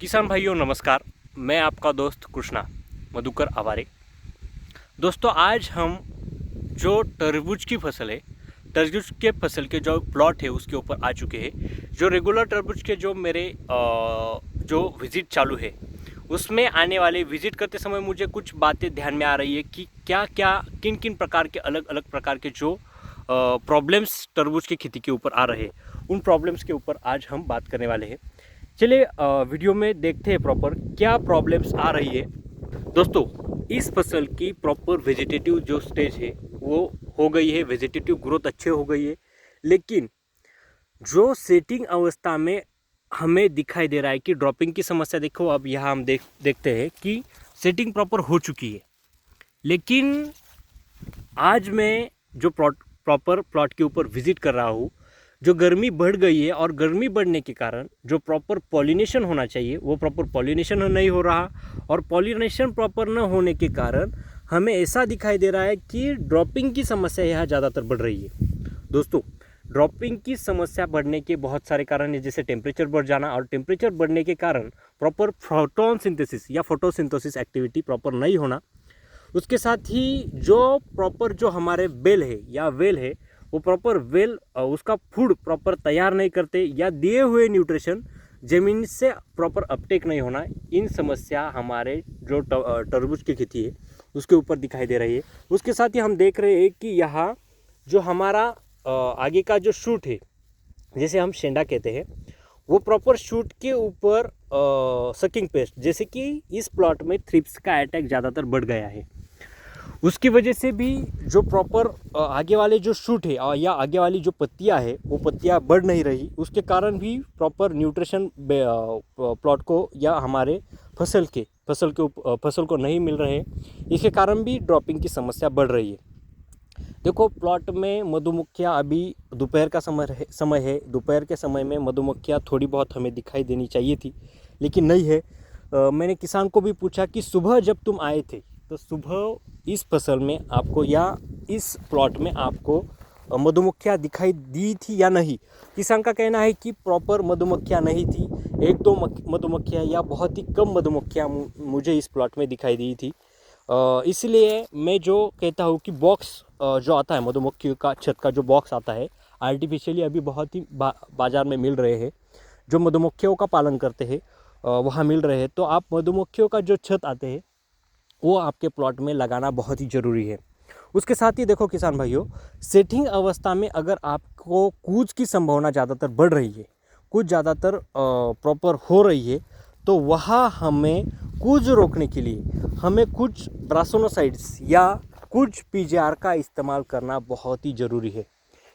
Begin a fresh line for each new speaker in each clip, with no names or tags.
किसान भाइयों नमस्कार। मैं आपका दोस्त कृष्णा मधुकर आवारे। दोस्तों आज हम जो तरबूज की फसल है, तरबूज के फसल के जो प्लॉट है उसके ऊपर आ चुके हैं। जो रेगुलर तरबूज के जो मेरे जो विज़िट चालू है उसमें आने वाले विज़िट करते समय मुझे कुछ बातें ध्यान में आ रही है कि क्या क्या किन किन प्रकार के अलग अलग प्रकार के जो प्रॉब्लम्स तरबूज की खेती के ऊपर आ रहे हैं, उन प्रॉब्लम्स के ऊपर आज हम बात करने वाले हैं। चलिए वीडियो में देखते हैं प्रॉपर क्या प्रॉब्लम्स आ रही है। दोस्तों इस फसल की प्रॉपर वेजिटेटिव जो स्टेज है वो हो गई है, वेजिटेटिव ग्रोथ अच्छे हो गई है, लेकिन जो सेटिंग अवस्था में हमें दिखाई दे रहा है कि ड्रॉपिंग की समस्या। देखो अब यहाँ हम देखते हैं कि सेटिंग प्रॉपर हो चुकी है, लेकिन आज मैं जो प्रॉपर प्लॉट के ऊपर विजिट कर रहा हूँ, जो गर्मी बढ़ गई है और गर्मी बढ़ने के कारण जो प्रॉपर पॉलिनेशन होना चाहिए वो प्रॉपर पॉलिनेशन नहीं हो रहा, और पॉलिनेशन प्रॉपर न होने के कारण हमें ऐसा दिखाई दे रहा है कि ड्रॉपिंग की समस्या यहाँ ज़्यादातर बढ़ रही है। दोस्तों ड्रॉपिंग की समस्या बढ़ने के बहुत सारे कारण है, जैसे टेम्परेचर बढ़ जाना, और टेम्परेचर बढ़ने के कारण प्रॉपर फोटोसिंथेसिस या फोटोसिंथेसिस एक्टिविटी प्रॉपर नहीं होना। उसके साथ ही जो प्रॉपर जो हमारे बेल है या वेल है वो प्रॉपर वेल उसका फूड प्रॉपर तैयार नहीं करते, या दिए हुए न्यूट्रिशन ज़मीन से प्रॉपर अपटेक नहीं होना। इन समस्या हमारे जो तरबूज की खेती है उसके ऊपर दिखाई दे रही है। उसके साथ ही हम देख रहे हैं कि यहाँ जो हमारा आगे का जो शूट है, जैसे हम शेंडा कहते हैं, वो प्रॉपर शूट के ऊपर सकिंग पेस्ट, जैसे कि इस प्लॉट में थ्रिप्स का अटैक ज़्यादातर बढ़ गया है। उसकी वजह से भी जो प्रॉपर आगे वाले जो शूट है या आगे वाली जो पत्तियां है वो पत्तियां बढ़ नहीं रही, उसके कारण भी प्रॉपर न्यूट्रिशन प्लॉट को या हमारे फसल को नहीं मिल रहे हैं। इसके कारण भी ड्रॉपिंग की समस्या बढ़ रही है। देखो प्लॉट में मधुमक्खियाँ अभी दोपहर का समय है, दोपहर के समय में मधुमक्खियाँ थोड़ी बहुत हमें दिखाई देनी चाहिए थी, लेकिन नहीं है। मैंने किसान को भी पूछा कि सुबह जब तुम आए थे तो सुबह इस फसल में आपको या इस प्लॉट में आपको मधुमक्खियाँ दिखाई दी थी या नहीं। किसान का कहना है कि प्रॉपर मधुमक्खियाँ नहीं थी, एक दो मधुमक्खियाँ या बहुत ही कम मधुमक्खियाँ मुझे इस प्लॉट में दिखाई दी थी। इसलिए मैं जो कहता हूँ कि बॉक्स जो आता है मधुमक्खियों का छत का जो बॉक्स आता है, आर्टिफिशियली अभी बहुत ही बाज़ार में मिल रहे हैं, जो मधुमक्खियों का पालन करते हैं वहाँ मिल रहे हैं। तो आप मधुमक्खियों का जो छत आते हैं वो आपके प्लॉट में लगाना बहुत ही ज़रूरी है। उसके साथ ही देखो किसान भाइयों, सेटिंग अवस्था में अगर आपको कूच की संभावना ज़्यादातर बढ़ रही है, कुछ ज़्यादातर प्रॉपर हो रही है, तो वहाँ हमें कूच रोकने के लिए हमें कुछ ब्रासोनोसाइड्स या कुछ पीजीआर का इस्तेमाल करना बहुत ही ज़रूरी है।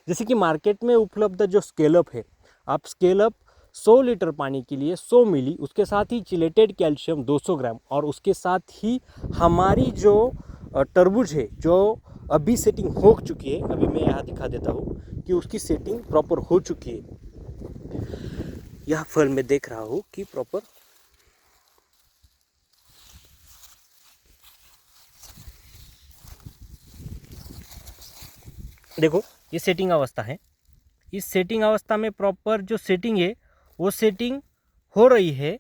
जैसे कि मार्केट में उपलब्ध जो स्केलअप है, आप स्केलअप 100 लीटर पानी के लिए 100 मिली, उसके साथ ही चिलेटेड कैल्शियम 200 ग्राम, और उसके साथ ही हमारी जो तरबूज है जो अभी सेटिंग हो चुकी है, अभी मैं यहाँ दिखा देता हूँ कि उसकी सेटिंग प्रॉपर हो चुकी है। यह फल मैं देख रहा हूँ कि प्रॉपर देखो ये सेटिंग अवस्था है। इस सेटिंग अवस्था में प्रॉपर जो सेटिंग है वो सेटिंग हो रही है,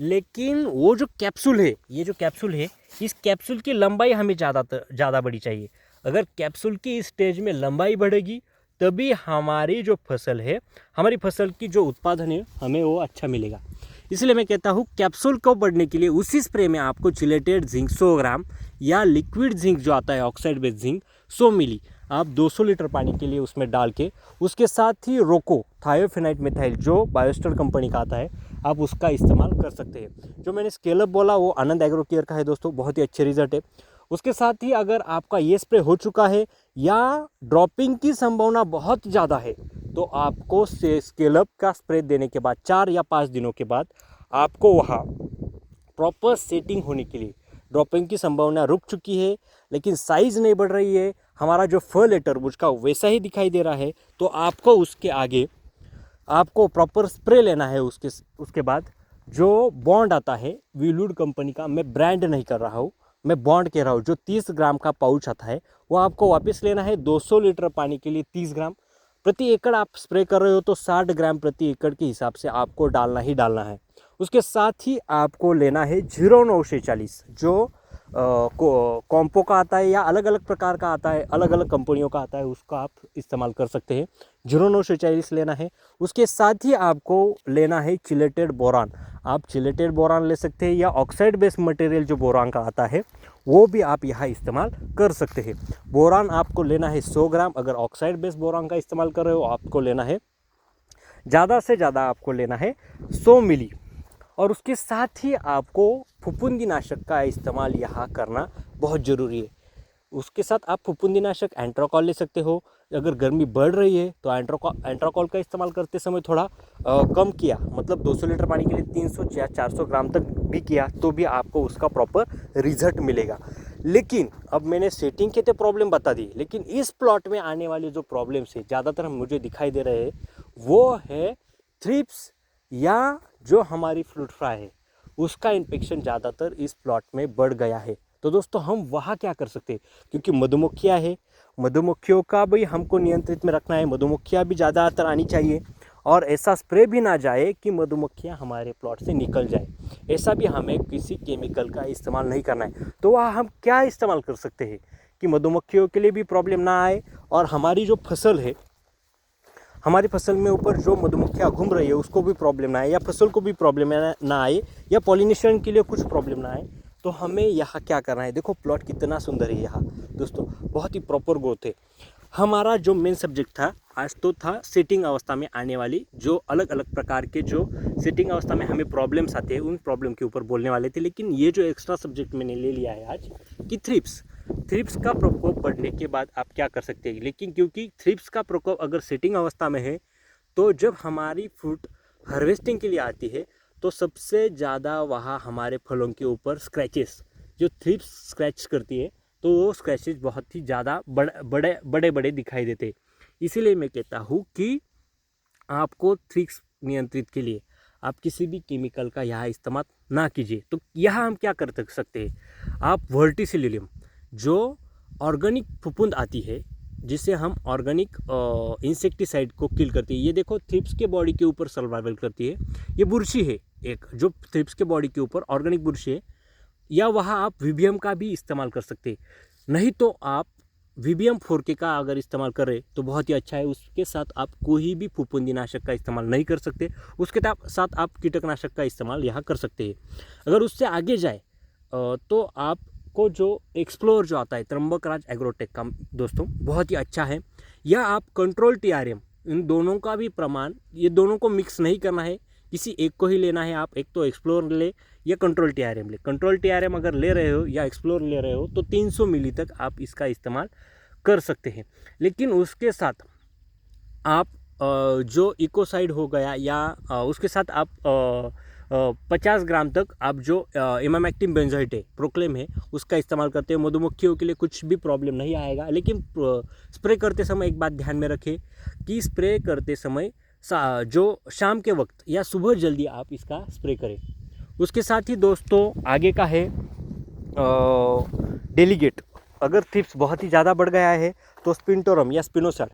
लेकिन वो जो कैप्सूल है, ये जो कैप्सूल है, इस कैप्सूल की लंबाई हमें ज़्यादा बड़ी चाहिए। अगर कैप्सूल की इस स्टेज में लंबाई बढ़ेगी तभी हमारी जो फसल है, हमारी फसल की जो उत्पादन है हमें वो अच्छा मिलेगा। इसलिए मैं कहता हूँ कैप्सूल को बढ़ने के लिए उसी स्प्रे में आपको चिलेटेड जिंक 100 ग्राम या लिक्विड जिंक जो आता है ऑक्साइड बेस्ड जिंक 100 मिली आप 200 लीटर पानी के लिए उसमें डाल के, उसके साथ ही रोको थायोफेनाइट मिथाइल जो बायोस्टर कंपनी का आता है, आप उसका इस्तेमाल कर सकते हैं। जो मैंने स्केलअप बोला वो आनंद एग्रो केयर का है दोस्तों, बहुत ही अच्छे रिजल्ट है। उसके साथ ही अगर आपका ये स्प्रे हो चुका है या ड्रॉपिंग की संभावना बहुत ज़्यादा है, तो आपको स्केलअप का स्प्रे देने के बाद 4 या 5 दिनों के बाद आपको वहाँ प्रॉपर सेटिंग होने के लिए, ड्रॉपिंग की संभावना रुक चुकी है लेकिन साइज़ नहीं बढ़ रही है, हमारा जो फल है तरबूज का वैसा ही दिखाई दे रहा है, तो आपको उसके आगे आपको प्रॉपर स्प्रे लेना है। उसके बाद जो बॉन्ड आता है वीलूड कंपनी का, मैं ब्रांड नहीं कर रहा हूँ, मैं बॉन्ड कह रहा हूँ, जो 30 ग्राम का पाउच आता है वो आपको वापस लेना है। 200 लीटर पानी के लिए 30 ग्राम, प्रति एकड़ आप स्प्रे कर रहे हो तो 60 ग्राम प्रति एकड़ के हिसाब से आपको डालना ही डालना है। उसके साथ ही आपको लेना है 0946 जो कॉम्पो का आता है या अलग अलग प्रकार का आता है, अलग अलग कंपनियों का आता है, उसका आप इस्तेमाल कर सकते हैं। 0946 लेना है। उसके साथ ही आपको लेना है चिलेटेड बोरान। आप चिलेटेड बोरान ले सकते हैं या ऑक्साइड बेस्ड मटेरियल जो बोरान का आता है वो भी आप यहाँ इस्तेमाल कर सकते हैं। बोरान आपको लेना है 100 ग्राम। अगर ऑक्साइड बेस्ड बोरान का इस्तेमाल कर रहे हो आपको लेना है ज़्यादा से ज़्यादा आपको लेना है 100 मिली। और उसके साथ ही आपको फफूंदीनाशक का इस्तेमाल यहाँ करना बहुत ज़रूरी है। उसके साथ आप फफूंदीनाशक एंट्राकॉल ले सकते हो। अगर गर्मी बढ़ रही है तो एंट्राकॉल का इस्तेमाल करते समय थोड़ा कम किया, मतलब 200 लीटर पानी के लिए 300 या 400 ग्राम तक भी किया तो भी आपको उसका प्रॉपर रिजल्ट मिलेगा। लेकिन अब मैंने सेटिंग के तो प्रॉब्लम बता दी, लेकिन इस प्लॉट में आने वाले जो प्रॉब्लम्स है ज़्यादातर मुझे दिखाई दे रहे हैं वो है थ्रिप्स या जो हमारी फ्रूट फ्लाई है उसका इन्फेक्शन ज़्यादातर इस प्लॉट में बढ़ गया है। तो दोस्तों हम वहाँ क्या कर सकते हैं, क्योंकि मधुमक्खियाँ है, मधुमक्खियों का भी हमको नियंत्रित में रखना है। मधुमक्खियाँ भी ज़्यादातर आनी चाहिए और ऐसा स्प्रे भी ना जाए कि मधुमक्खियाँ हमारे प्लॉट से निकल जाए। ऐसा भी हमें किसी केमिकल का इस्तेमाल नहीं करना है। तो वह हम क्या इस्तेमाल कर सकते हैं कि मधुमक्खियों के लिए भी प्रॉब्लम ना आए और हमारी जो फसल है, हमारी फसल में ऊपर जो मधुमक्खियाँ घूम रही है उसको भी प्रॉब्लम ना आए या फसल को भी प्रॉब्लम ना आए या पॉलिनेशन के लिए कुछ प्रॉब्लम ना आए। तो हमें यहाँ क्या करना है, देखो प्लॉट कितना सुंदर है यहाँ दोस्तों, बहुत ही प्रॉपर ग्रोथ है। हमारा जो मेन सब्जेक्ट था आज तो था सेटिंग अवस्था में आने वाली जो अलग अलग प्रकार के जो सेटिंग अवस्था में हमें प्रॉब्लम्स आते हैं उन प्रॉब्लम के ऊपर बोलने वाले थे। लेकिन ये जो एक्स्ट्रा सब्जेक्ट मैंने ले लिया है आज कि थ्रिप्स का प्रकोप बढ़ने के बाद आप क्या कर सकते हैं। लेकिन क्योंकि थ्रिप्स का प्रकोप अगर सेटिंग अवस्था में है तो जब हमारी फ्रूट हार्वेस्टिंग के लिए आती है तो सबसे ज़्यादा वहाँ हमारे फलों के ऊपर स्क्रैचेस, जो थ्रिप्स स्क्रैच करती है तो वो स्क्रैचेस बहुत ही ज़्यादा बड़े बड़े दिखाई देते। इसीलिए मैं कहता हूँ कि आपको थ्रिप्स नियंत्रित के लिए आप किसी भी केमिकल का यहाँ इस्तेमाल ना कीजिए। तो यहाँ हम क्या कर सकते हैं, आप वर्टिसिलियम जो ऑर्गेनिक फफूंद आती है जिसे हम ऑर्गेनिक इंसेक्टिसाइड को किल करती है। ये देखो थ्रिप्स के बॉडी के ऊपर सर्वाइवल करती है। ये बुरशी है एक जो थ्रिप्स के बॉडी के ऊपर ऑर्गेनिक बुरशी है, या वहाँ आप वीबीएम का भी इस्तेमाल कर सकते हैं। नहीं तो आप वीबीएम 4K का अगर इस्तेमाल करें तो बहुत ही अच्छा है। उसके साथ आप कोई भी फफूंदीनाशक का इस्तेमाल नहीं कर सकते, उसके साथ आप कीटकनाशक का इस्तेमाल यहाँ कर सकते हैं। अगर उससे आगे जाए तो आपको जो एक्सप्लोर जो आता है त्र्यंबकराज एग्रोटेक का दोस्तों बहुत ही अच्छा है। या आप कंट्रोल टीआरएम, इन दोनों का भी प्रमाण, ये दोनों को मिक्स नहीं करना है, किसी एक को ही लेना है। आप एक तो एक्सप्लोर ले या कंट्रोल टीआरएम ले। कंट्रोल टीआरएम अगर ले रहे हो या एक्सप्लोर ले रहे हो तो 300 मिली तक आप इसका इस्तेमाल कर सकते हैं। लेकिन उसके साथ आप जो इकोसाइड हो गया या उसके साथ आप 50 ग्राम तक आप जो इमामेक्टिन बेंजोएट है, प्रोक्लेम है, उसका इस्तेमाल करते हैं। मधुमक्खियों के लिए कुछ भी प्रॉब्लम नहीं आएगा। लेकिन स्प्रे करते समय एक बात ध्यान में रखें कि स्प्रे करते समय जो शाम के वक्त या सुबह जल्दी आप इसका स्प्रे करें। उसके साथ ही दोस्तों आगे का है डेलीगेट। अगर थ्रिप्स बहुत ही ज़्यादा बढ़ गया है तो स्पिनटोरम या स्पिनोसाइड